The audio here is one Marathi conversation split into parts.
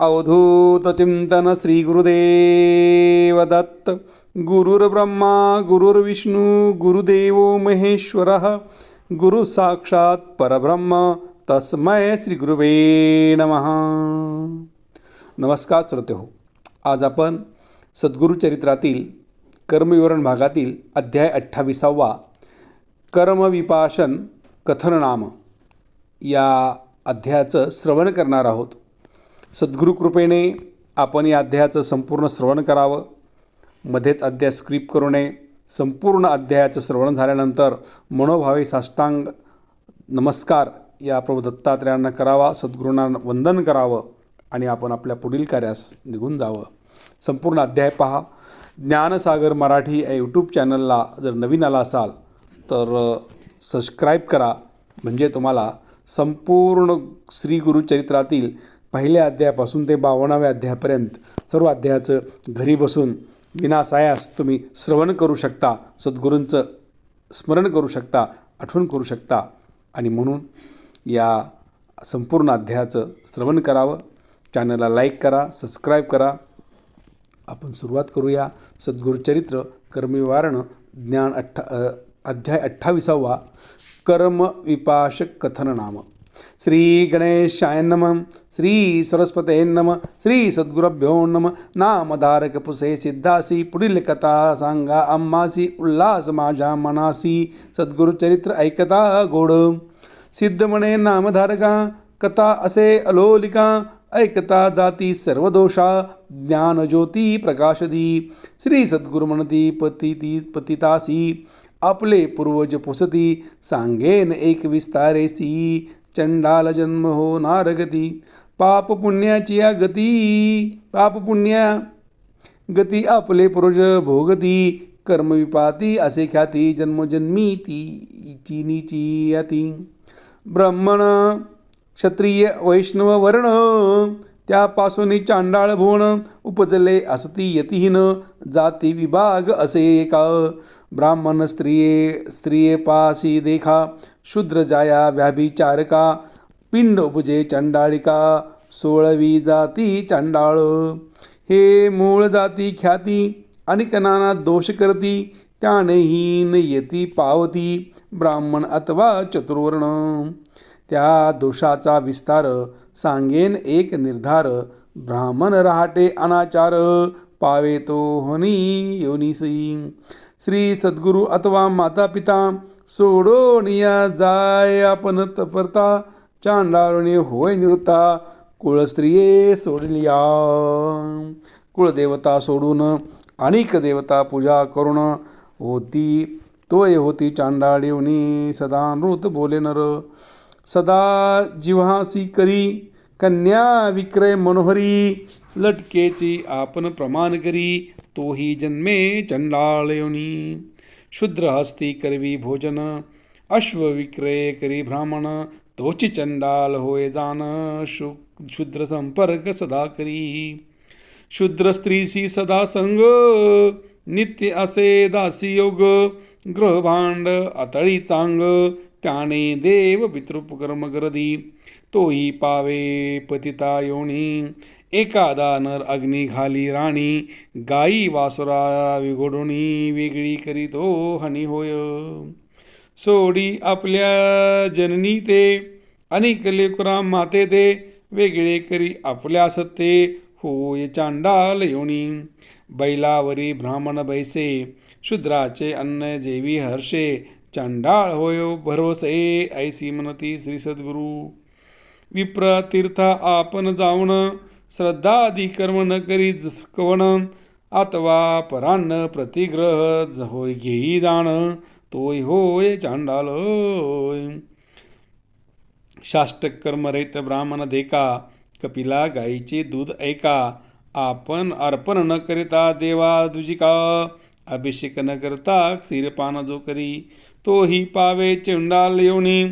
अवधूत चिंतन श्री गुरुदेव दत्त. गुरुर्ब्रह्मा गुरुर्विष्णू गुरुदेवो महेश्वरः. गुरु साक्षात परब्रह्म तस्मै श्री गुरुवे नमः. नमस्कार श्रोते हो. आज आपण सद्गुरुचरित्रातील कर्मविवरण भागातील अध्याय 28वा कर्मविपाशन कथननाम या अध्यायाचं श्रवण करणार आहोत. सद्गुरुकृपेने आपण या अध्यायाचं संपूर्ण श्रवण करावं. मध्येच अध्याय स्क्रिप करू नये. संपूर्ण अध्यायाचं श्रवण झाल्यानंतर मनोभावे साष्टांग नमस्कार या प्रभू दत्तात्रयांना करावा, सद्गुरूंना वंदन करावं आणि आपण आपल्या पुढील कार्यास निघून जावं. संपूर्ण अध्याय पहा. ज्ञानसागर मराठी या यूट्यूब चॅनलला जर नवीन आला असाल तर सबस्क्राईब करा, म्हणजे तुम्हाला संपूर्ण श्री गुरुचरित्रातील पहिल्या अध्यायापासून ते 52व्या अध्यायापर्यंत सर्व अध्यायाचं घरी बसून विनासायास तुम्ही श्रवण करू शकता, सद्गुरूंचं स्मरण करू शकता, आठवण करू शकता. आणि म्हणून या संपूर्ण अध्यायाचं श्रवण करावं. चॅनलला लाईक करा, सबस्क्राईब करा. आपण सुरुवात करूया. सद्गुरुचरित्र कर्मविवरण ज्ञान अध्याय 28वा कर्मविपाशक कथननाम. श्री गणेशाय नमः. श्री सरस्वते नमः. श्री सद्गुरुभ्यो नमः. नामधारक पुसे सिद्धासी. पुढील कथा सांगा आम्हासी. उल्हास माझ्या मनासी. सद्गुरुचरित्र ऐकता गोड. सिद्ध म्हणे नामधारका. कथा असे अलोलिका. ऐकता जाती सर्व दोषा. ज्ञानज्योती प्रकाशदी. श्री सद्गुरु म्हणती पतितासी. आपले पूर्वज पुसती. सांगेन एक विस्तारेसी. चंडाल जन्म होणार गती. पाप पुण्याची या गती. पाप पुण्या गती आपले पूर्वज भोगती. कर्मविपाती असे ख्याती. जन्मजन्मी ती चिनीची याती. ब्राह्मण क्षत्रिय वैष्णव वर्ण. त्यापासून चांडाळ भुवन. उपजले असती यतीहीन. जाती विभाग असे एका. ब्राह्मण स्त्रिये पासी देखा. शूद्र जाया व्याभिचारका. पिंड उपजे चंडाळिका. 16वी जाती चांडाळ. हे मूळ जाती ख्याती. अनिक नाना दोष करती. त्याने हीन यती पावती. ब्राह्मण अथवा चतुर्वर्ण. त्या दोषाचा विस्तार सांगेन एक निर्धार. ब्राह्मण रहाटे अनाचार. पावे तो होनी योनिसी. श्री सद्गुरु अथवा माता पिता. सोडून या जाय आपण तपरता. चांडाळणे होय निवृत्ता. कुळस्त्रिये सोडलिया. कुळदेवता सोडून अनेक देवता पूजा करून होती. तोय होती चांडाळिवनी. सदा नृत बोले नर. सदा जिव्हासी करी. कन्या विक्रय मनोहरी. लटकेची आपण प्रमाण करी. तोही जन्मे चंडाळयोनी. शूद्र हस्ती करवी भोजन. अश्व विक्रय करी ब्राह्मण. तोची चंडाल होय जान. शूद्र संपर्क सदा करी. शूद्र स्त्रीशी सदा संग. नित्य असे दासी योग. गृहभांड अतळी चांग. त्याने देव पितृपकर्म गर्दी. तोही पावे पतिता योनी. एकादा नर अग्नी घाली राणी. गाई वासुरा विघोडोनी. वेगळी करीतो हनी होय. सोडी आपल्या जननी ते. अनेक लेकरा माते ते. वेगळे करी आपल्या सत्ते. होय चांडाल योनी. बैलावरी ब्राह्मण बैसे. शूद्राचे अन्न जेवी हर्षे. चांडाळ होयो भरवसे. ऐसी म्हणती श्री सद्गुरु. विप्र तीर्थ आपण जाऊन. श्रद्धादी कर्म न करी कवन. अथवा परान्न प्रतिग्रह होय घेई जाण. तोय होय चांडाल. शाष्टक कर्मरहित ब्राह्मण देखा. कपिला गाईचे दूध ऐका. आपण अर्पण न करिता देवा दुजिका. अभिषेक न करता क्षीरपान जो करी. तोही पावे चंडाल योनी.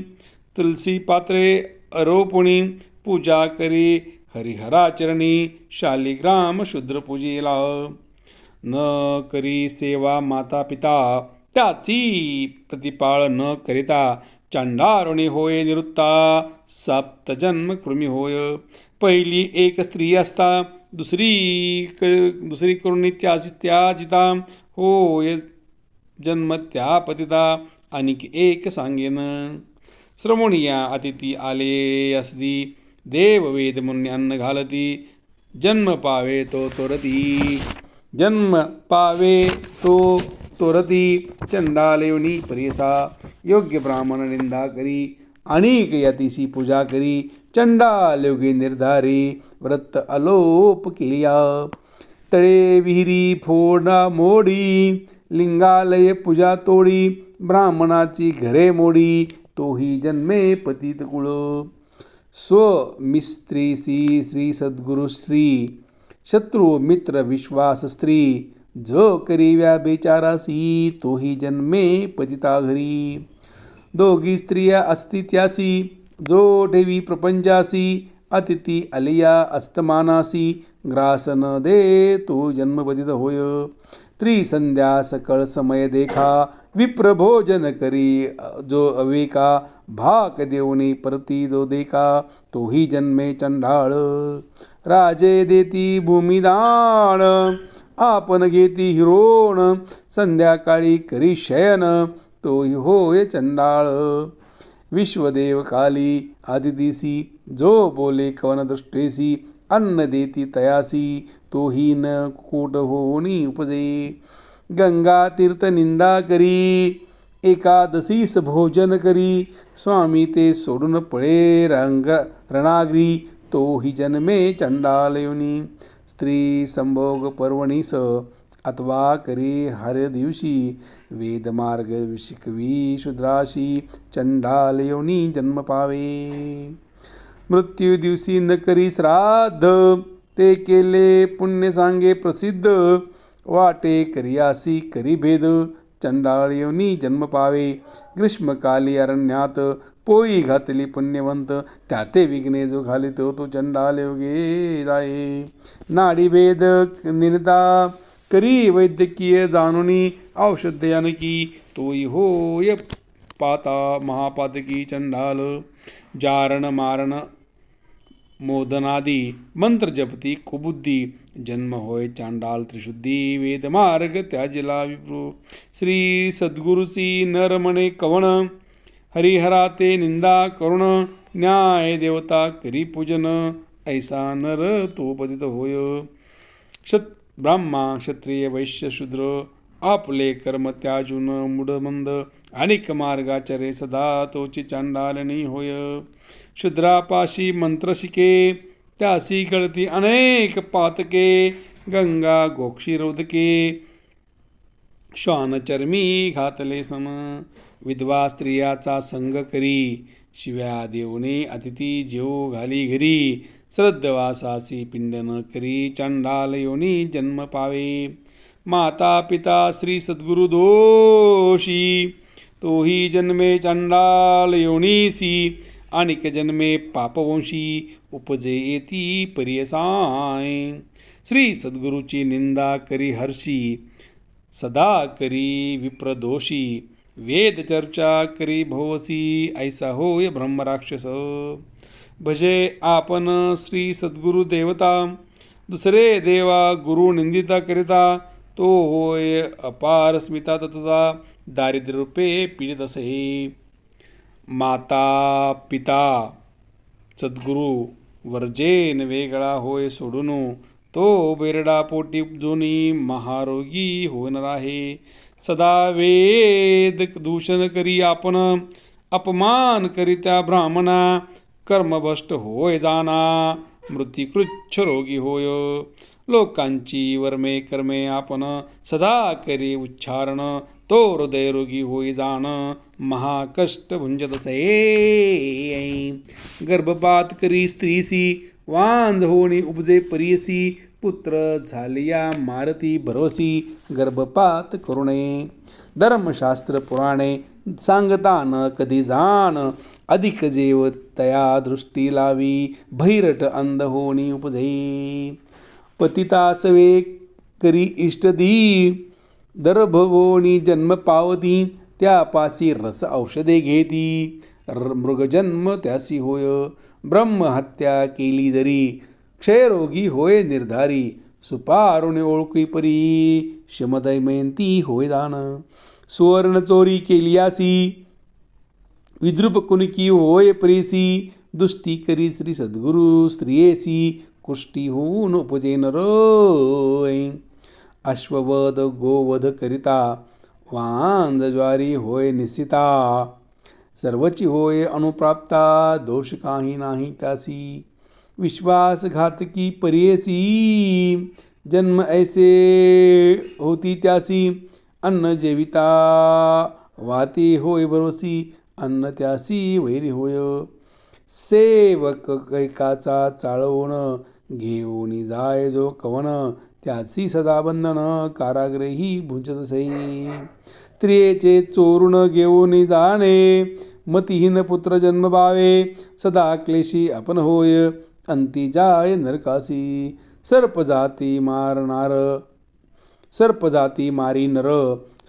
तुलसी पात्रे आरोपुणी. पूजा करी हरिहराचरणी. शालिग्राम शूद्र पूजेला. न करी सेवा माता पिता. त्याची प्रतिपाळ न करिता. चांडारुणी होय निवृत्ता सप्तजन्म कृमी होय. पहिली एक स्त्री असता दुसरी करुणी त्याजिता होय जन्म त्या पतिता आणिक एक सांगेन. श्रवणिया अतिथी आले असती देव वेद मुनी अन्न घालती. जन्म पावे तो तोरती चंडालेवनी परियसा. योग्य ब्राह्मण निंदा करी अनेक यतीसी पूजा करी. चंडाल योगी निर्धारी व्रत अलोप केलिया. तळे विहिरी फोडा मोडी लिंगालय पूजा तोडी. ब्राह्मणाची घरे मोडी तोही जन्मे पतित कुळ. स्वमिस्त्रीसी श्री सद्गुरु श्री शत्रु मित्र विश्वास स्त्री. जो करी बेचारासी तोही जन्मे पतिता घरी. दोघी स्त्रिया अस्तित्यासी जो ठेवी प्रपंचासी. अतिथी अलिया अस्तमानासी ग्रास न दे तो जन्मपतित होय. त्रिसंध्या सकळ समय देखा विप्र भोजन करी जो अवेका. भाक देऊनी परती जो देखा तोही जन्मे चंडाळ. राजे देती भूमिदान आपण घेती हिरोण. संध्याकाळी करी शयन तोही होय चंडाळ. विश्वदेव काली आदितीसी जो बोले कवन दृष्टेसी. अन्न देती तयासी तोही न कुकुट होनी उपजे. गंगा तीर्थ निंदा करी एकादशीस भोजन करी. स्वामी ते सोडून पळे रणाग्री तोही जन्मे चंडालयोनी. स्त्री संभोग पर्वणीस अथवा करी हर दिवशी. वेदमार्ग शिकवी शूद्राशी चंडालयोनी जन्म पावे. मृत्यू दिवशी न करी श्राद्ध ते केले पुण्य सांगे प्रसिद्ध. वाटे करियासी करी भेद चंडाळ योनी जन्म पावे. ग्रीष्मकाली अरण्यात पोई घातली पुण्यवंत. त्याते विघ्ने जो घालितो तो चंडाल योगे जाये. नाडी भेद निंदा करी वैद्यकीय जाणुनी. औषध आणकी तोही होय पाता महापातकी चंडाल. जारण मारण मोदनादी मंत्र जपती कुबुद्धी. जन्म होय चांडाल त्रिशुद्धी. वेदमार्ग त्याजिला विप्रू. श्री सद्गुरुसी नर म्हणे कवण. हरिहरा ते निंदा करुण. न्याय देवता करी पूजन. ऐसा नर तो पतित होय. ब्राह्मा क्षत्रिय वैश्य शूद्र आपले कर्म त्याजून मूढमंद. अनेक मार्गाचरे सदा तोची चांडालनी होय. शूद्रापाशी मंत्र शिके त्यासी कळती अनेक पातके. गंगा गोक्षीरोधके श्वानचर्मी घातले सम. विधवा स्त्रियाचा संग करी शिव्या देऊने अतिथी जेव घाली घरी. श्रद्धवासासी पिंड न करी चंडाल योनी जन्म पावे. माता पिता श्री सद्गुरु दोषी तोही जन्मे चंडाल योनीसी. अनिक जन्मे पापवंशी उपजे येती परियसाय. श्री सद्गुरूची निंदा करी हर्षी सदा करी विप्रदोषी. वेद चर्चा करी भवसी ऐसा होय ब्रह्मराक्षस. भजे आपण श्री सद्गुरु देवता. दुसरे देवा गुरु निंदिता करिता तो होय अपार स्मिता तथा. दारिद्र्य रूपे पीडित असे. माता पिता सद्गुरु वर्जेन वेगळा होय सोडून. तो बेरडा पोटी जोनी महारोगी होणार आहे. सदा वेद दूषण करी आपण. अपमान करित्या ब्राह्मणा. कर्मभ्रष्ट होय जाना. मृत्युकृच्छ रोगी होय. लोकांची वर्मे कर्मे आपण सदा करी उच्चारण. तो हृदयरोगी होई जाण. महाकष्ट भुंजत असे. गर्भपात करी स्त्रीसी वांझ होणी उपजे परियसी. पुत्र झालिया मारती भरवसी गर्भपात करू नये. धर्मशास्त्र पुराणे सांगता न कधी जाण. अधिक जेव तया दृष्टी लावी भैरट अंध होणी उपजे. पतितासवे करी इष्टदी. दर्भवोनी जन्म पावती त्यापासी रस औषधे घेती. मृगजन्म त्यासी होय. ब्रह्महत्या केली जरी क्षयरोगी होय निर्धारी. सुपारुणे ओळखी परी शमदमयंती होय दान. सुवर्ण चोरी केलियासी विद्रुप कुणकी होय प्रेसी. दुष्टी करी श्री सद्गुरु स्त्रियेसी कुष्टी होऊन उपजे नर. अश्ववध गोवध करिता वांज ज्वारी होय निश्चिता. सर्वची होय अनुप्राप्ता दोष काही नाही त्यासी. विश्वासघातकी परियेसी जन्म ऐसे होती त्यासी. अन्न जेविता वाती होय भरोसी अन्न त्यासी वैरी होय. सेवक कैकाचा चाळवण घेऊन जाय जो कवन त्याची सदा बंधन कारागृही भुंजतसे. स्त्रियेचे चोरून घेऊन जाणे मतिहीन पुत्र जन्म पावे. सदा क्लेशी आपण होय अंती जाय नरकासी. सर्पजाती मारी नर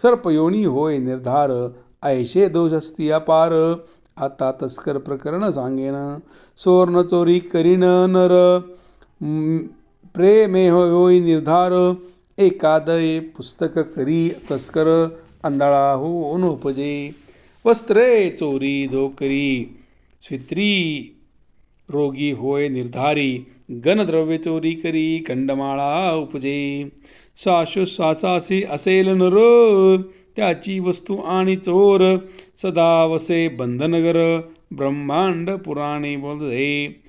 सर्पयोनी होय निर्धार. ऐशे दोष असती अपार आता तस्कर प्रकरण सांगेन. सुवर्ण चोरी करीन नर प्रेमे होय निर्धार. एकादये पुस्तक करी तस्कर अंधाळा होऊन उपजे. वस्त्रे चोरी जो करी स्वित्री रोगी होय निर्धारी. गणद्रव्य चोरी करी कंडमाळा उपजे. श्वासोश्वासासी असेल नर त्याची वस्तू आणि चोर. सदा वसे बंधनगर ब्रह्मांड पुराणे बोलते.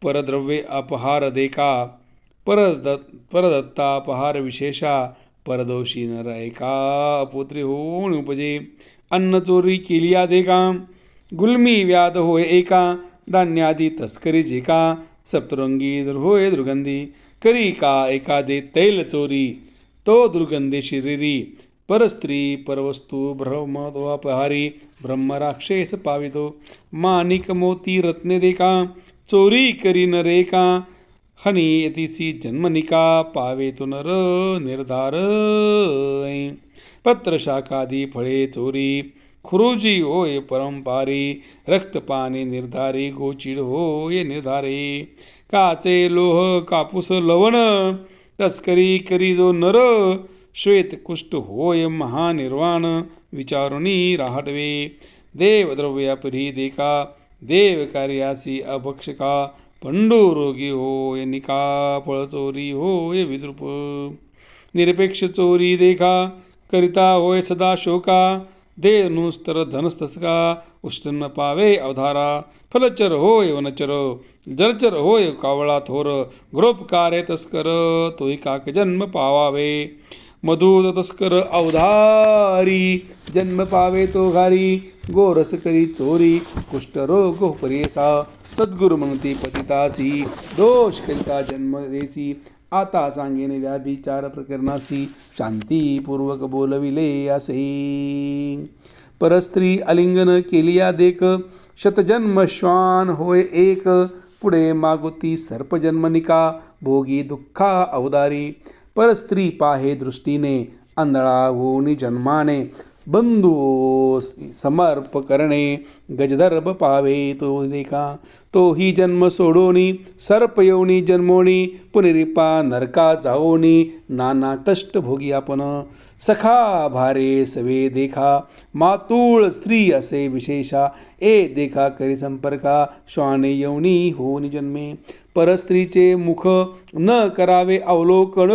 परद्रव्ये अपहार देखा परदत्ता अपहार विशेषा. परदोषी नर एका अपुत्री होऊन उपजे. अन्न चोरी केलिया देखा गुलमी व्याध होय एका. धान्यादी तस्करी जेका सप्तरंगी होय दुर्गंधी. करी का एखादे तैल चोरी तो दुर्गंधी शरीरी. परस्त्री परवस्तू ब्रह्मदोपहारी ब्रह्मराक्षेस पावितो. माणिक मोती रत्ने देखा चोरी करी नरेका. हनी यतीसी जन्मनिका पावे तो नर निर्धार. पत्रशाखादी फळे चोरी खुरुजी होय परंपारी. रक्तपाने निर्धारी गोचिड होय निर्धारे. काचे लोह कापूस लवण तस्करी करी जो नर. श्वेत कुष्ठ होय महानिर्वाण विचारुनी राहटवे. देवद्रव्यापरी देखा देव कार्यासी अभक्षका. पंडुरोगी होय निका फळ चोरी होय विद्रुप. निरपेक्ष चोरी देखा करिता होय सदा शोका. देनुस्तर धनस्तस्का उष्टन पावे अवधारा. फलचर होय वनचर जलचर होय कावळा थोर. गृहोपकारे तस्कर तोही काक जन्म पावावे. मधुर तस्कर अवधारी जन्म पावे तो घारी. गोरस करी चोरी कुष्ठरोग परेसा. सद्गुरु म्हणती पतितासी दोष करिता जन्म देसी. आता सांगेन व्याभिचार प्रकरणासी शांतीपूर्वक बोलविले असे. परस्त्री अलिंगन केलिया देख शतजन्म श्वान होय एक. पुढे मागुती सर्पजन्मनिका भोगी दुःखा अवदारी. परस्त्री पाहे दृष्टीने आंधळा होऊन जन्माने. बंधू समर्प करणे गजदर्भ पावे तो देखा. तोही जन्म सोडोनी सर्पयोनी जन्मोनी. पुनरिपा नरका जाओनी नाना कष्ट भोगी आपण. सखा भारे सवे देखा मातूळ स्त्री असे विशेषा. ए देखा करी संपर्का श्वाने यवनी होऊन जन्मे. परस्त्रीचे मुख न करावे अवलोकन.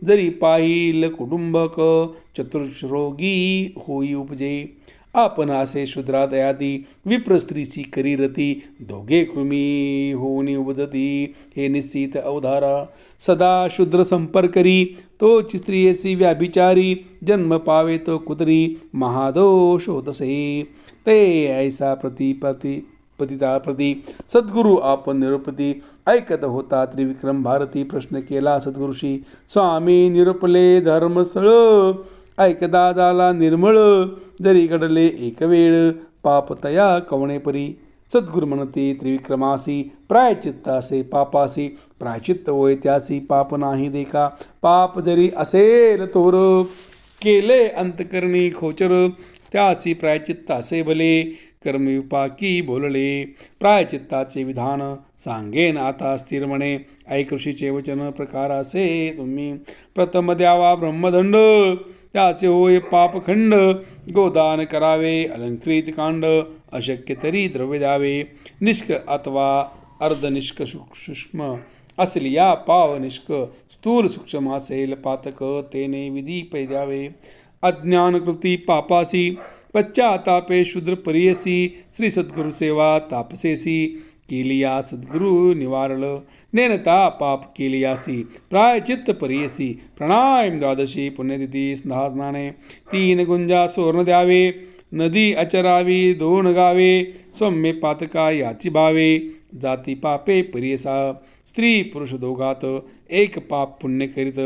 जरी पाहिल कुटुंबक चतुर्श्रोगी होई उपजे. आपण असे शूद्रादयादी विप्र स्त्रीची करी रती. दोघे कृमी होऊन उपजती हे निश्चित अवधारा. सदा शूद्र संपर्करी तोची स्त्रियेसी व्याभिचारी. जन्म पावे तो कुतरी महादोष होतसे. ते ऐसा पतिता प्रती सद्गुरु आपण निरुपती. ऐकत होता त्रिविक्रम भारती प्रश्न केला सद्गुरुशी. स्वामी निरुपले धर्मस्थळ ऐकदा झाला निर्मळ. जरी घडले एक वेळ पाप तया कवणे परी. सद्गुरु म्हणते त्रिविक्रमासी प्रायचित्तासे पापासी. प्रायचित्त होय त्यासी पाप नाही देखा. पाप जरी असेल तोर केले अंतकरणी खोचर. त्याची प्रायचित्त असे भले. कर्मविपाकी बोलले प्रायचित्ताचे विधान, सांगेन आता स्थिर म्हणे. ऐक ऋषीचे वचन प्रकार असे तुम्ही. प्रथम द्यावा ब्रह्मदंड, त्याचे होय पापखंड. गोदान करावे अलंकृत कांड, अशक्य तरी द्रव्य द्यावे. निष्क अथवा अर्धनिष्क सूक्ष्म असेल या पाव निष्क. स्थूल सूक्ष्म असेल पातक, तेने विधी पै द्यावे. अज्ञानकृती पापासी, पश्चातापे शूद्र परियसी. श्री सद्गुरु सेवा तापसेसी, केलिया सद्गुरु निवारल. नेनता पाप केलियासी, प्रायचित्त परियसी. प्राणायाम द्वादशी पुण्यतिथी स्नाने. 3 गुंजा सोर्ण द्यावे, नदी अचरावी 2 गावे. सौम्य पातका याची भावे, जाती पापे परियसा. स्त्री पुरुष दोघात एक पाप पुण्य करीत.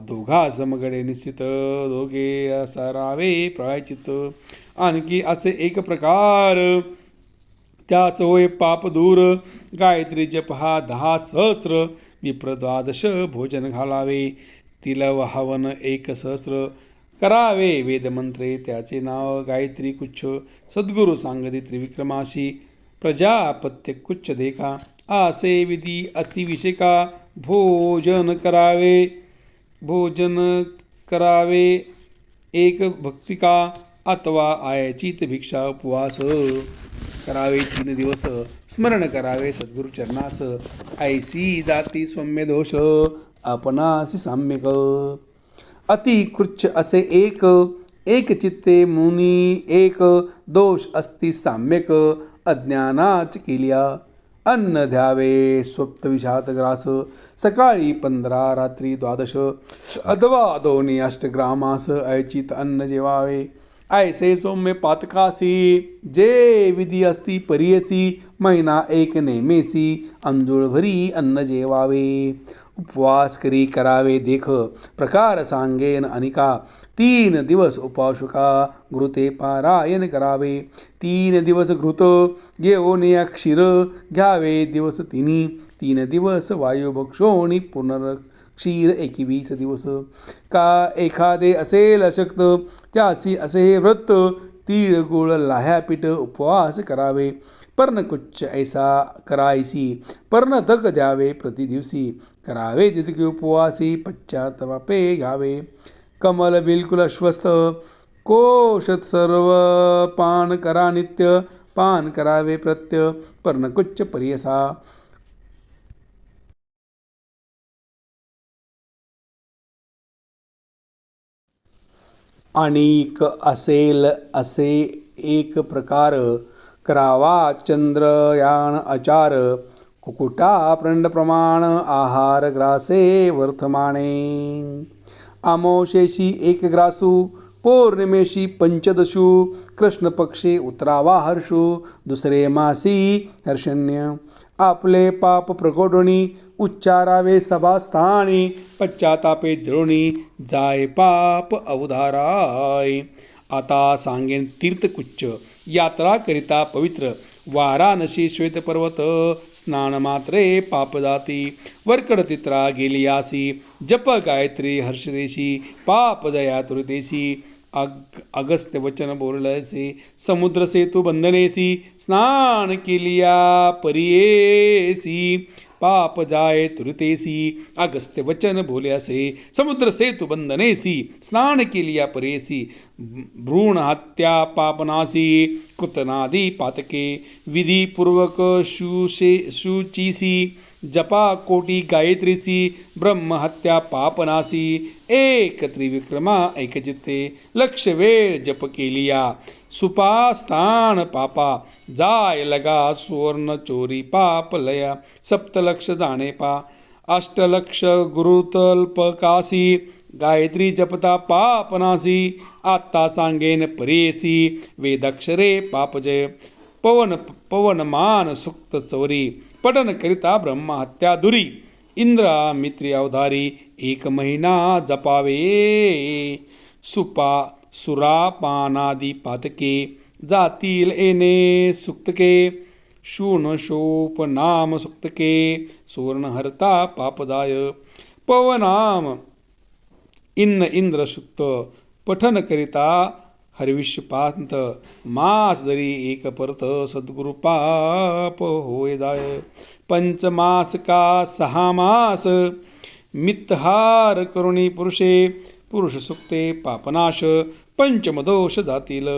दोघा समगडे निश्चित, दोघे असरावे प्रायचित. आणखी असे एक प्रकार, त्याच होय पाप दूर. गायत्री जप हा 10 सहस्र, विप्र 12 भोजन घालावे. तिलव हवन 1 सहस्र, करावे वेदमंत्रे त्याचे नाव. गायत्री कुच्छ सद्गुरु सांगती त्रिविक्रमाशी, प्रजापत्य कुच्छ देखा. आसे विधी अतिविषेका, भोजन करावे 1 भक्तिका. अथवा आयचित भिक्षा उपवास करावे 3 दिवस. स्मरण करावे सद्गुरु चरणास, ऐसी जाती सौम्य दोष आपणासी साम्यक. अति कृच्छ असे एक चित्ते मुनी एक. दोष अस्ति साम्यक अज्ञानाच केलिया. अन्न द्यावे स्वप्त विषात ग्रास, सकाळी 15 रात्री 12 अथवा 2 अष्टग्रामास ऐचित अन्न जेवावे. ऐसे सौम्य पातकासी, जे विधी असती परियसी. महिना 1 नेमेसी, अंजुळ भरी अन्न जेवावे. उपवास करी करावे देख, प्रकार सांगेन अनिका. 3 दिवस उपासुका, घृते पारायण करावे. 3 दिवस घृत घेऊन क्षीर घ्यावे दिवस 3 दिवस वायू भक्षोणी पुनर्क्षीर 21 दिवस. का एखादे असेल अशक्त, त्यासी असे हे व्रत. तीळ गुळ लाह्या पीठ उपवास करावे. पर्णकुच्च ऐसा करायसी, पर्णतक द्यावे प्रतिदिवसी. करावे तितके उपवासी, पश्चातापे घ्यावे. कमल बिलकुल अश्वस्थ, कोशत सर्व पान करा नित्य. पान करावे प्रत्य, पर्णकुच्च परियसा. आणिक असेल असे एक प्रकार, करावा चंद्रयान आचार. कुकुटा प्रंड प्रमाण, आहार ग्रासे वर्तमाने. आमोशेशी 1 ग्रासू, पौर्णिमेशी 15. कृष्ण पक्षे उतरावा हर्षू, दुसरे मासी हर्षण्य. आपले पाप प्रकोटणी, उच्चारावे सभास्थानी. पश्चातापे जळोनी, जाय पाप अवधाराय. आता सांगेन तीर्थकुच्च, यात्रा करिता पवित्र. वाराणसी श्वेतपर्वत, स्नान मात्रे पाप जाती. वरकड तित्रा गेलियासी, जप गायत्री हर्षरेशी. पाप जया तुरतेसी, अगस्त्य वचन बोलसे. समुद्र सेतू बंधनेसी, स्नान केलिया परियेसी. पाप जाय तुरतेसी, अगस्त्य वचन बोल्यासे. समुद्र सेतु बंधनेसी, स्नान केलिया परेसी. भ्रूण हत्या पापनासी, कृतनादी पातके. विधीपूर्वक शुचीसी, जपा कोटी गायत्रीसी. ब्रह्महत्या पापनासी, 1 त्रिविक्रमा ऐकचित्ते. लक्ष वेळ जप केलिया, सुपास्थान पापा. जाय लगा सुवर्ण चोरी पाप लया. 7 लक्ष जाणे पा. 8 लक्ष गुरुतल्पकासी, गायत्री जपता पापनासी. आत्ता सांगेन परेसी, वेदाक्षरे पापजय. पवनमान सुक्त चौरी, पठन करिता ब्रह्महत्या दुरी. इंद्रा मित्री अवधारी, 1 महिना जपावे. सुरापानादी पातके, जातील येणे सुक्तके. शूनशोप नाम सुक्तके, सुवर्णहर्ता पापदाय. पवनाम इंद्र सुक्त, पठन करिता हरिविष्पांत मास जरी एक परत सद्गुरु पाप होय जाय. पंचमास का 6 मास मितहार करुणी पुरुषे पुरुष सुक्ते पापनाश पंचमदोष जातील.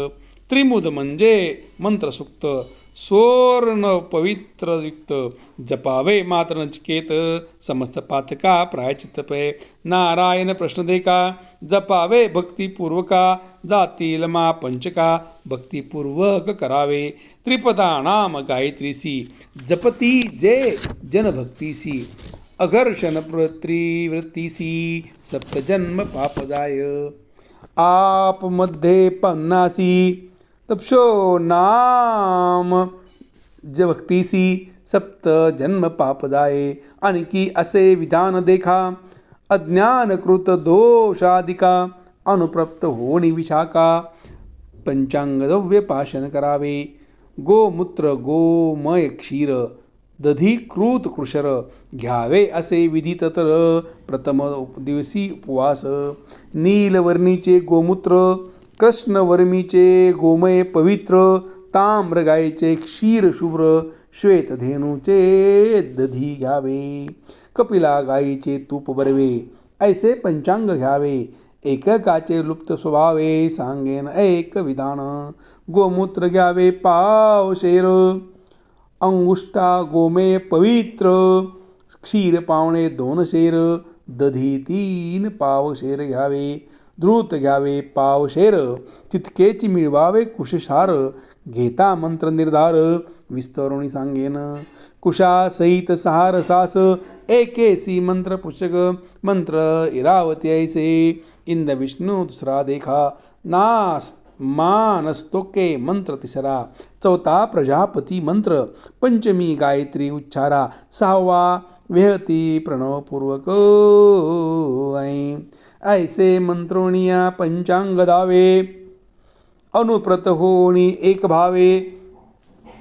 त्रिमुद म्हणजे मंत्रसुक्त सुवर्ण पवित्रयुक्त जपावे मात्र नचिकेत. समस्त पातका प्रायचित्त पै नारायण प्रश्न देखा जपावे भक्तिपूर्वका. जातील मा पंचका भक्तिपूर्वक करावे. त्रिपदा नाम गायत्रीसी जपती जे जनभक्तीसी. अघर्षण त्रिवृत्तीसी सप्तजन्म पाप जाय. आप मध्ये 50 तपशो नाम भक्तीसी सप्त जन्म पाप जाये. आणखी असे विधान देखा अज्ञानकृत दोषाधिका अनुप्रप्त होणी विशाखा. पंचांगद्रव्य पाशन करावे. गोमूत्र गोमय क्षीर दधी कृत कृशर घ्यावे असे विधित तर प्रथम दिवसी उपवास. नीलवर्णीचे गोमूत्र कृष्णवर्मीचे गोमय पवित्र. ताम्र गायीचे क्षीर शुभ्र श्वेतधेनूचे दधी घ्यावे. कपिला गायीचे तूप बरवे ऐसे पंचांग घ्यावे. एककाचे लुप्त स्वभावे सांगेन एक विधान. गोमूत्र घ्यावे पावशेर अंगुष्टा गोमेय पवित्र. क्षीर पावणे 2 शेर दधी 3 पावशेर घ्यावे. द्रुत घ्यावे पावशेर तितकेच मिळवावे कुशसार. घेता मंत्र निर्धार विस्तरुणी सांगेन. कुशा सहित 6 रसास एकेसी मंत्र पुस्तक. मंत्र इरावती ऐसे इंद विष्णू दुसरा देखा. नास मानस्तोके मंत्र तिसरा. चौथा प्रजापती मंत्र. पंचमी गायत्री उच्चारा. 6वा वेहती प्रणवपूर्वक ऐसे मंत्रोनिया पंचांग दावे. अनुप्रत होणी एक भावे.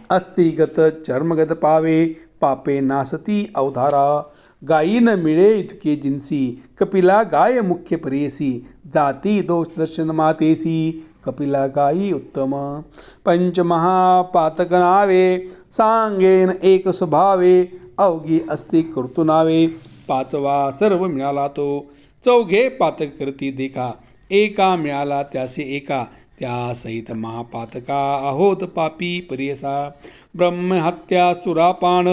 अस्थिगत चर्मगत पावे. पापे नासती अवधारा. गायीन मिळे इतके जिन्सी. कपिला गाय मुख्य प्रेयसी. जाती दोष दर्शन मातेसी. कपिला गायी उत्तम. पंचमहापातक नावे सांगेन एक स्वभावे. अवघी असते कर्तुनावे. 5वा सर्व मिळाला तो. 4घे पातक करती देखा. एका मिळाला त्यासे एका. त्या सहित महापातका आहोत पापी परियसा. ब्रह्महत्या सुरापान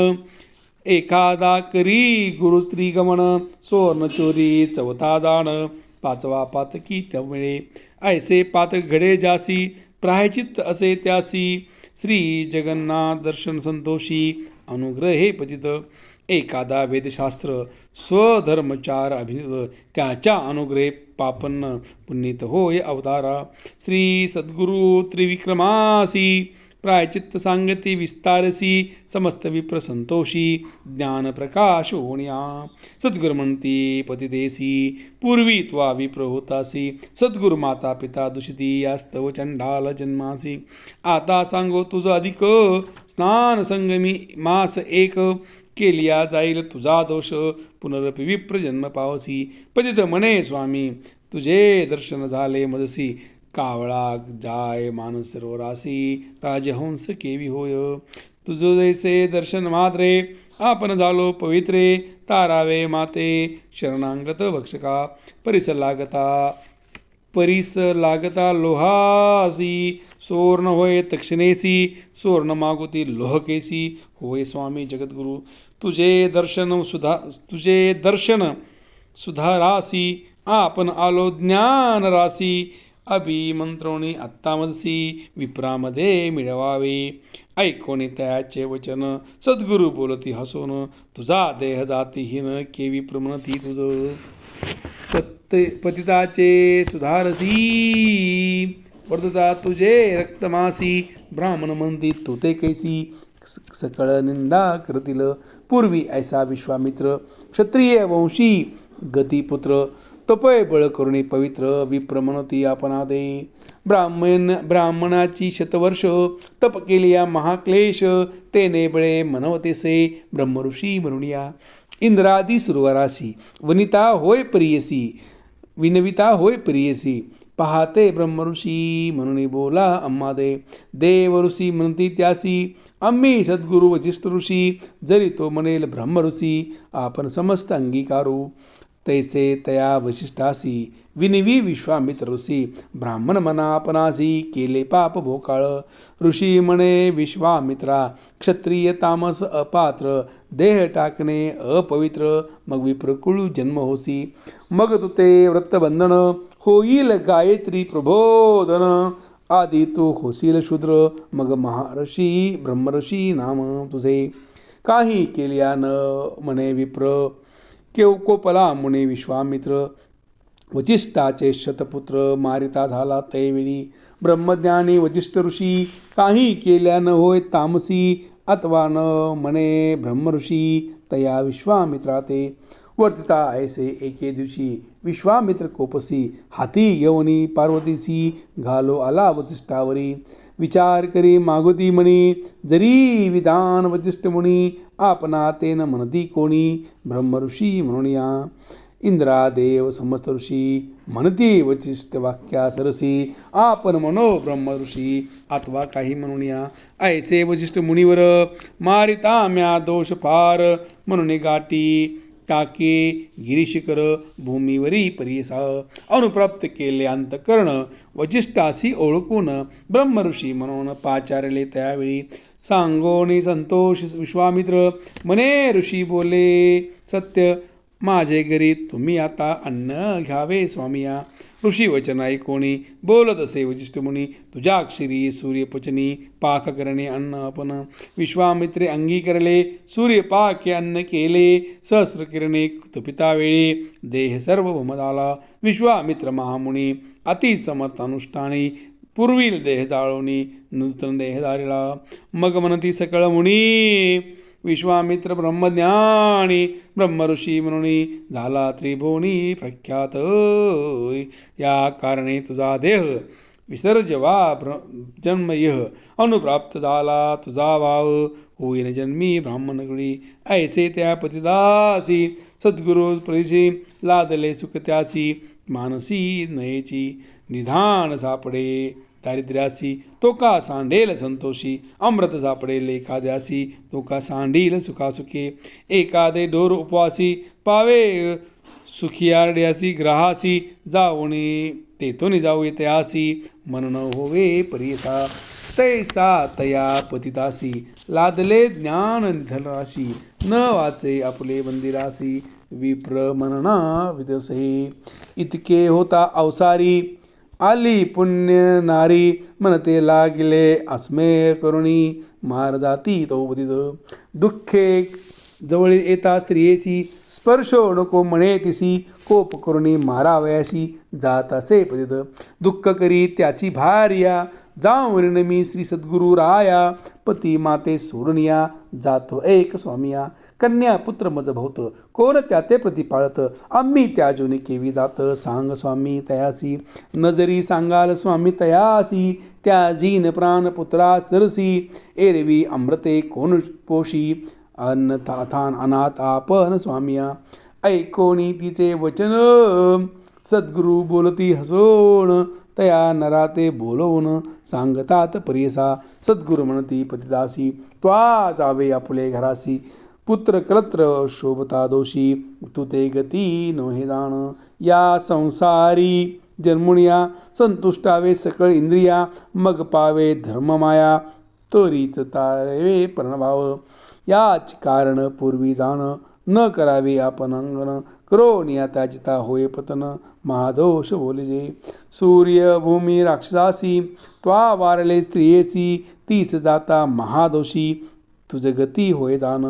एखादा करी गुरुस्त्री गमन. सुवर्ण चोरी 4था दान. 5वा पातकी त्यामुळे ऐसे पातक घडे जासी. प्रायचित्त असे त्यासी. श्री जगन्नाथ दर्शन संतोषी अनुग्रहे पतित. एखादा वेदशास्त्र स्वधर्मचार अभिनव. त्याच्या अनुग्रहे पापन्न पुण्यित होय अवतारा. श्री सद्गुरु त्रिविक्रमासी प्रायचित्त सांगती विस्तारसी. समस्त विप्र संतोषी ज्ञान प्रकाश होण्या. सद्गुरु म्हणती पतिदेसी पूर्वी त्वा विप्र होतासी. सद्गुरु माता पिता दूषिती यास्तव चंडाल जन्मासी. आता सांगो तुझ अधिक स्नान संगमी मास एक. केलिया जाईल तुझा दोष पुनरपि विप्र जन्म पावसी. पतित म्हणे स्वामी तुझे दर्शन झाले मजसी. कावळा जाय मानस सरोवरासी. राजहंस केवी होय. तुझ जैसे दर्शन मात्रे आपण झालो पवित्रे. तारावे माते शरणांगत भक्षका. परिस लागता लोहासी. सुवर्ण होय तक्षणेसी. सुवर्ण मागुती लोहकेसी. होय स्वामी जगद्गुरु तुझे दर्शन सुधारासी. आपण आलो ज्ञान रासी. अभिमंत्रोणी आत्तामदसी विप्रामध्ये मिळवावे. ऐकोणी त्याचे वचन सद्गुरु बोलती हसून. तुझा देह जातीहीन केवी प्रमणती तुझ. पतिताचे सुधारसी वर्धता तुझे रक्तमासी. ब्राह्मण म्हणती तू ते कैसी. सकळ निंदा करतील पूर्वी ऐसा विश्वामित्र. क्षत्रिय वंशी गतिपुत्र तपय बळ करुणी पवित्र. विप्र म्हणती आपणा दे. ब्राह्मणाची 100 वर्ष तप केलिया महाक्लेश. तेने बळे मनवतेसे ब्रह्मऋषी म्हणूया. इंद्रादी सुरवरासी विनविता होय प्रियसी. पाहते ब्रह्मऋषी म्हणून बोला अंमादे. देव ऋषी म्हणती त्यासी आम्ही सद्गुरु वसिष्ठ ऋषी. जरी तो म्हणेल ब्रह्मऋषी आपण समस्त अंगीकारू. तैसे तया वशिष्ठासी विनिवी विश्वामित्र ऋषी. ब्राह्मण मनापनासी केले पाप भोकाळ. ऋषी म्हणे विश्वामित्रा क्षत्रिय तामस अपात्र. देह टाकणे अपवित्र मग विप्रकुळ जन्म होसी. मग तुते व्रतबंधन होईल गायत्री प्रबोधन. आधी तू होशील शूद्र मग महर्षी ब्रह्मर्षी नाम तुझे. काही केल्या न म्हणे विप्र कोपला मुने विश्वामित्र. वचिष्ठाचे शतपुत्र मारिता झाला तैवेळी. ब्रह्मज्ञानी वचिष्ठ ऋषी काही केल्या न होय तामसी. अथवा न म्हणे ब्रह्मऋषी तया विश्वामित्रा ते. वर्तिता ऐसे एके दिवशी विश्वामित्र कोपसी. हाती यवनी पार्वतीसी घालो आला वसिष्ठावरी. विचार करी मागुती म्हणी जरी विधान वसिष्ठ मुनी. आपणा तेन म्हणती कोणी ब्रह्मऋषी म्हणून या. इंद्रा देव समस्त ऋषी म्हणती वचिष्ठ वाक्या सरसी. आपण म्हणो ब्रह्मऋषी अथवा काही म्हणून या. ऐसे वशिष्ठ मुनीवर मारिता म्या दोष फार. म्हणून गाठी टाके गिरीशिखर भूमीवरी परिसा. अनुप्राप्त केले अंतकर्ण वचिष्ठासी ओळखून. ब्रह्मऋषी म्हणून पाचारले त्यावेळी. सांगोनी संतोष विश्वामित्र म्हणे ऋषी बोले सत्य. माझे घरी तुम्ही आता अन्न घ्यावे स्वामिया. ऋषी वचन ऐकोणी बोलत असे वचिष्ठ मुनी. तुझ्या अक्षरी सूर्यपचनी पाक करणे अन्न आपण. विश्वामित्रे अंगीकरले सूर्यपाके अन्न केले. सहस्र किरणे तुपिता वेळी देह सर्व भमदाला. विश्वामित्र महामुनी अति समर्थ अनुष्ठानी. पूर्वील देह जाळवणी नूतन देह धारिला. मग म्हणती सकळ मुनी विश्वामित्र ब्रह्मज्ञानी. ब्रह्मऋषी म्हणून झाला त्रिभुवनी प्रख्यात. या कारणे तुझा देह विसर्जवा जन्मयः. अनुप्राप्त झाला तुझा भाव होईन जन्मी ब्राह्मणगडी. ऐसे त्या पतिदासी सद्गुरु परिसी. लादले सुख त्यासी मानसी नयेची. निधान सापडे दारिद्र्यासी तो का सांडेल संतोषी. अमृत सापडेल एखाद्यासी तो का सांडील सुखासुखे. एखादे डोर उपवासी पावे सुखियारड्यासी. ग्राहासी जाऊने तेथून जाऊ येत्यासी. म्हणून होवे परियता तैसा तया पतितासी. लादले ज्ञान निधनराशी न वाचे आपले मंदिरासी. विप्र म्हणना विदसे इतके होता अवसारी. आली पुण्य नारी म्हणते लागले अस्मे करुणी. मार जाती तो बदित. दुःखे जवळ येता स्त्रियेची. स्पर्शो नको म्हणे तिसी. कोप करुणी मारावयाशी जात असे पदित. दुःख करी त्याची भार्या जाऊन मी श्री सद्गुरु राया. पती माते सोडून या जातो एक स्वामिया. कन्या पुत्र मज भवत कोण त्या ते प्रतिपाळत. आम्ही त्याजून केवी जात सांग स्वामी तयासी. नजरी सांगाल स्वामी तयासी. त्या जीन प्राण पुत्रा सरसी. एरवी अमृते कोण पोशी. अथान अनाथ आपण स्वामिया. ऐकोनी तिचे वचन सद्गुरु बोलती हसोण. तया नराते बोलवून सांगतात परियसा. सद्गुरु म्हणती पतिदासी त्वा जावे आपुले घरासी. पुत्र कलत्र शोभता दोषी. तू ते गती नोहे जाण. या संसारी जन्मुनिया संतुष्टावे सकळ इंद्रिया. मग पावे धर्ममाया तरीच तारे प्रणभाव. याच कारण पूर्वी जाण न करावे आपण अंगण. क्रोनिया त्याचिता होय पतन महादोष बोलिजे. सूर्य भूमी राक्षसासी त्वा वारले स्त्रियेसी. तीस जाता महादोषी तुझ गती होय दान.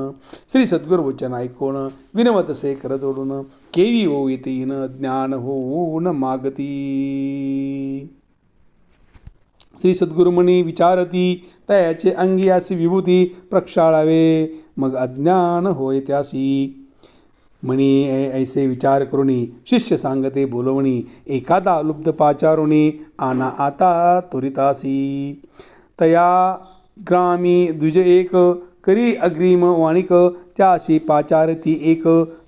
श्री सद्गुरु वचन ऐकोण विनवतसे कर जोडून. केवी हो येतीन ज्ञान होऊन मागती. श्री सद्गुरुमणी विचारती तयाचे अंगी असे विभूती प्रक्षाळावे. मग अज्ञान होय त्यासी. म्हणी ऐसे विचार करुणी शिष्य सांगते बोलवणी. एखादा लुब्ध पाचारुणी आना आता त्वरितासी. तया ग्रामी द्विज एक करी अग्रिम वाणिक. त्याशी पाचारती एक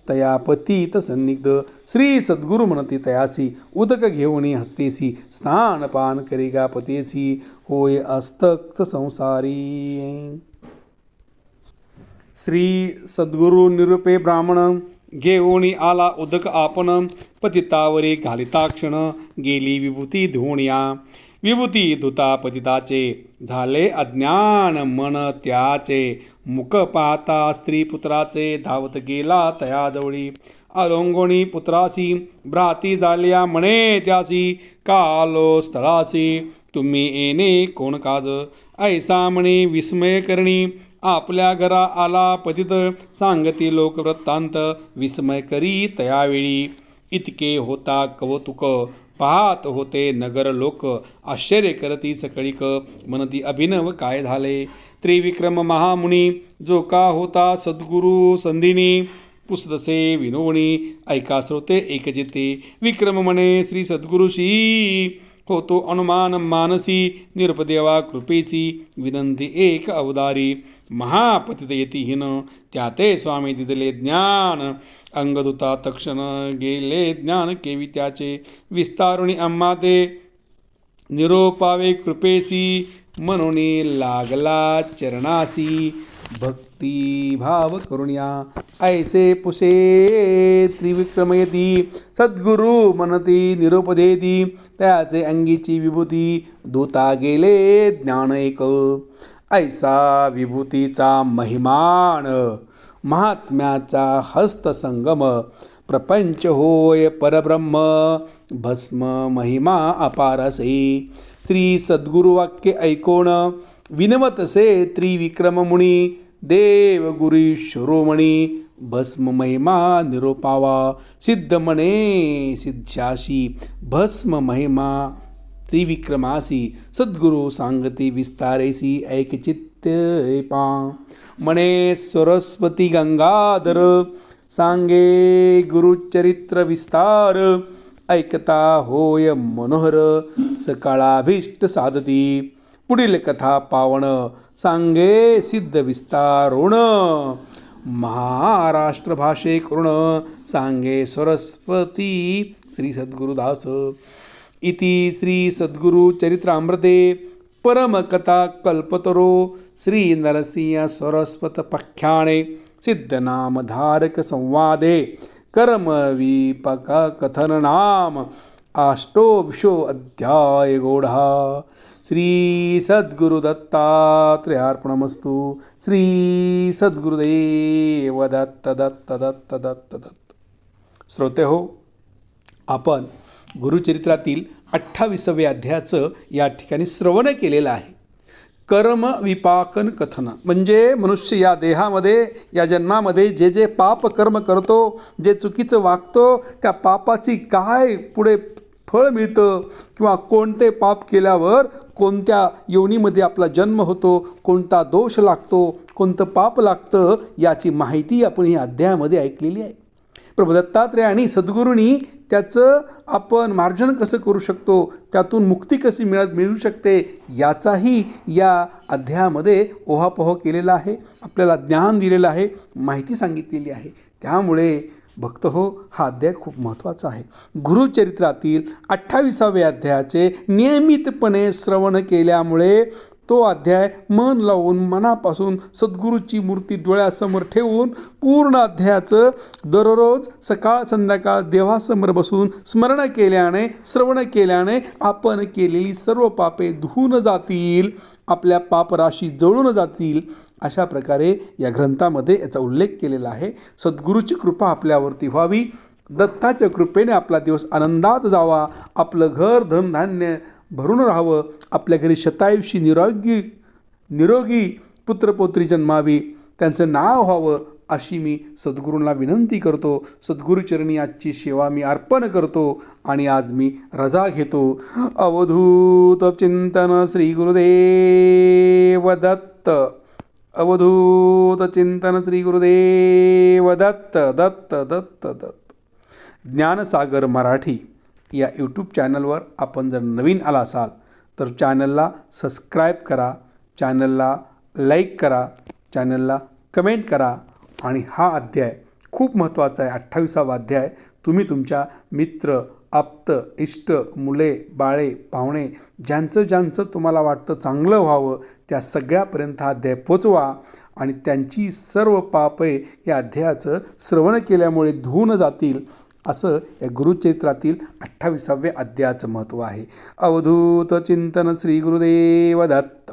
तया पतीत सन्निग्ध. श्री सद्गुरु म्हणती तयासी उदक घेऊनी हस्तेसी. स्नानपान करिगा पतेसी होय अस्तक्त संसारी. श्री सद्गुरु निरूपे ब्राह्मण घेऊनी आला उदक आपण. पतितावरी घालिता क्षण गेली विभूती धुवण्या. विभूती धुता पतिताचे झाले अज्ञान मन त्याचे. मुख पाहता स्त्री पुत्राचे धावत गेला तयाजवळी. अलोंगोणी पुत्रासी भ्राती झाल्या म्हणे त्यासी. कालो स्थळासी तुम्ही येणे कोण काज. ऐसा म्हणे विस्मय करणी आपल्या घरा आला पतित. सांगती लोक वृत्तांत विस्मय करी तयावेळी. इतके होता कौतुक पाहत होते नगर लोक. आश्चर्य करती सकळीक म्हणती अभिनव काय झाले. त्रिविक्रम महामुनी जो का होता सद्गुरु संधिनी. पुसदसे विनोणी ऐका श्रोते एकचित्ते. विक्रम म्हणे श्री सद्गुरुशी होतो अनुमान मानसी. निरुपदेवा कृपेची विनंती एक अवदारी. महापतित येतीहीन त्याते स्वामी दिदले ज्ञान. अंगदुता तक्षण गेले ज्ञान केवी त्याचे. विस्तारुणी आम्हा ते निरोपावे कृपेसी. म्हणून लागला चरणासी भक्ती भाव करुण्या. ऐसे पुसे त्रिविक्रमयती सद्गुरु म्हणती निरोप देती. त्याचे अंगीची विभूती दूता गेले ज्ञान एक. ऐसा विभूतीचा महिमान महात्म्याचा हस्तसंगम. प्रपंच होय परब्रह्म भस्म महिमा अपारसे. श्री सद्गुरु वाक्य ऐकोण विनवतसे त्रिविक्रम मुनी. देव गुरी शिरोमणी भस्म महिमा निरोपावा. सिद्ध म्हणे सिद्ध्याशी भस्म महिमा त्रिविक्रमासी. सद्गुरु सांगती विस्तारेसी ऐकचित्त पा. म्हणे सरस्वती गंगाधर सांगे गुरुचरित्र विस्तार. ऐकता होय मनोहर सकाळाभीष्ट साधती. पुढील कथा पावण सांगे सिद्ध विस्तारोण. महाराष्ट्र भाषे करुण सांगे सरस्वती श्री सद्गुरुदास. इति श्री सद्गुरु चरित्रामृते परमकथा कल्पतरो श्री नरसिंह सरस्वत पख्याणे सिद्धनामधारक संवादे कर्म विपक कथन नाम अष्टोविंशो अध्याय गौडा. श्री सद्गुरु दत्तात्रेयार्पणमस्तु. श्री सद्गुरुदेव दत्त दत्त दत्त दत्त दत्त. श्रोते हो, आपण गुरुचरित्रातील 28व्या अध्यायाचं या ठिकाणी श्रवण केलेलं आहे. कर्म विपाकन कथन म्हणजे मनुष्य या देहामध्ये या जन्मामध्ये जे जे पाप कर्म करतो, जे चुकीचं वागतो, त्या पापाची काय पुढे फळ मिळतं किंवा कोणते पाप केल्यावर कोणत्या योनीमध्ये आपला जन्म होतो, कोणता दोष लागतो, कोणतं पाप लागतं, याची माहिती आपण या अध्यायामध्ये ऐकलेली आहे. प्रभू दत्तात्रेयांनी सद्गुरूंनी त्याचं आपण मार्जन कसं करू शकतो, त्यातून मुक्ती कशी मिळू शकते, याचाही या अध्यायामध्ये ओहापोह केलेला आहे. आपल्याला ज्ञान दिलेलं आहे, माहिती सांगितलेली आहे. त्यामुळे भक्त हो, हा अध्याय खूप महत्त्वाचा आहे. गुरुचरित्रातील 28व्या अध्यायाचे नियमितपणे श्रवण केल्यामुळे तो अध्याय मन लावून मनापासून सद्गुरूची मूर्ती डोळ्यासमोर ठेवून पूर्ण अध्यायाचं दररोज सकाळ संध्याकाळ देवासमोर बसून स्मरण केल्याने, श्रवण केल्याने आपण केलेली सर्व पापे धुवून जातील, आपल्या पापराशी जळून जातील. अशा प्रकारे या ग्रंथामध्ये याचा उल्लेख केलेला आहे. सद्गुरूची कृपा आपल्यावरती व्हावी, दत्ताच्या कृपेने आपला दिवस आनंदात जावा, आपलं घर धनधान्य भरून राहावं, आपल्या घरी शतायुषी निरोगी पुत्रपौत्री जन्मावी, त्यांचं नाव व्हावं, अशी मी सद्गुरूंना विनंती करतो. सद्गुरुचरणी आजची सेवा मी अर्पण करतो आणि आज मी रजा घेतो. अवधूत चिंतन श्री गुरुदेव दत्त. अवधूत चिंतन श्री गुरुदेव दत्त दत्त दत्त दत्त. ज्ञानसागर मराठी या यूट्यूब चॅनलवर आपण जर नवीन आला असाल तर चॅनलला सबस्क्राईब करा, चॅनलला लाईक करा, चॅनलला कमेंट करा आणि हा अध्याय खूप महत्त्वाचा आहे. 28वा अध्याय तुम्ही तुमच्या मित्र, आप्त, इष्ट, मुले, बाळे, पाहुणे ज्यांचं ज्यांचं तुम्हाला वाटतं चांगलं व्हावं त्या सगळ्यापर्यंत हा अध्याय पोचवा आणि त्यांची सर्व पापे या अध्यायाचं श्रवण केल्यामुळे धुवून जातील, असं या गुरुचरित्रातील 28व्या अध्यायाचं महत्त्व आहे. अवधूत चिंतन श्री गुरुदेव दत्त.